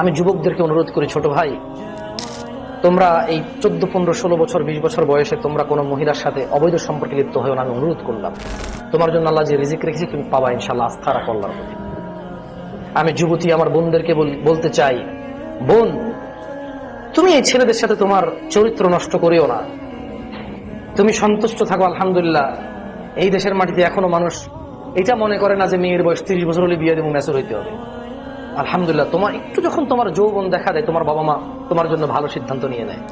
আমি যুবকদেরকে অনুরোধ করি, ছোট ভাই, তোমরা এই 14, 15, 16 বছর 20 বছর বয়সে তোমরা কোনো মহিলার সাথে অবৈধ সম্পর্কে লিপ্ত হয়েও না, আমি অনুরোধ করলাম। তোমার জন্য আল্লাহ যে রিজিক রেখেছে তুমি পাবা ইনশাআল্লাহ, আস্থা রাখো আল্লাহর প্রতি। আমি যুবতী আমার বোনদেরকে বলতে চাই, বোন, তুমি এই ছেলেদের সাথে তোমার চরিত্র নষ্ট করিও না। তুমি সন্তুষ্ট থাকো। আলহামদুলিল্লাহ, এই দেশের মাটিতে এখনো মানুষ এটা মনে করে না যে মেয়ের বয়স 30 বছর হলে বিয়ে দেবো, ম্যাচুর হইতে হবে। আলহামদুলিল্লাহ, তোমার একটু যখন তোমার যৌবন দেখা দেয়, তোমার বাবা মা তোমার জন্য ভালো সিদ্ধান্ত নিয়ে নেয়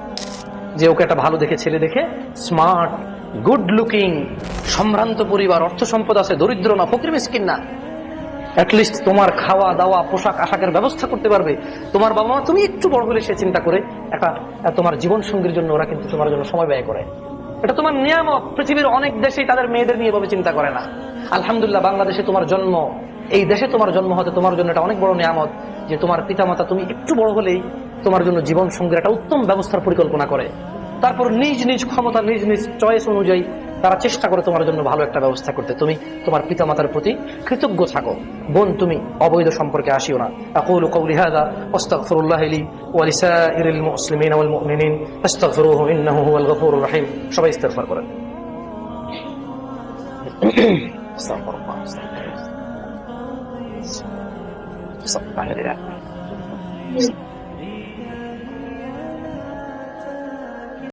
যে ওকে একটা ভালো দেখে ছেলে দেখে, স্মার্ট, গুড লুকিং, সম্ভ্রান্ত পরিবার, অর্থ সম্পদ আছে, দরিদ্র না, ফকির মিসকিন না, অ্যাটলিস্ট তোমার খাওয়া দাওয়া পোশাক আশাকের ব্যবস্থা করতে পারবে তোমার বাবা মা। তুমি একটু বড় হলে সে চিন্তা করে একটা তোমার জীবন সঙ্গীর জন্য ওরা কিন্তু তোমার জন্য সময় ব্যয় করে। এটা তোমার নিয়ামত। পৃথিবীর অনেক দেশেই তাদের মেয়েদের নিয়ে এভাবে চিন্তা করে না। আলহামদুলিল্লাহ, বাংলাদেশে তোমার জন্ম, এই দেশে তোমার জন্ম হতে তোমার জন্য এটা অনেক বড় নিয়ামত যে তোমার পিতামাতা তুমি একটু বড় হলেই তোমার জন্য জীবন সঙ্গীর একটা উত্তম ব্যবস্থার পরিকল্পনা করে। তারপর নিজ নিজ ক্ষমতা, নিজ নিজ চয়েস অনুযায়ী তারা চেষ্টা করে তোমার জন্য ভালো একটা ব্যবস্থা করতে। তুমি তোমার পিতামাতার প্রতি কৃতজ্ঞ থাকো। বোন, তুমি অবৈধ সম্পর্কে আসিও না। আকুলু কওলি হাযা ওয়াস্তাগফিরুল্লাহ লি ওয়া লিসাইরিল মুসলিমিনা ওয়াল মুমিনিন ফাস্তাগফিরুহু ইন্নাহু হুয়াল গফুরুর রহিম। সবাই ইস্তিগফার করেন। আস্তাগফিরুল্লাহ, আস্তাগফিরুল্লাহ।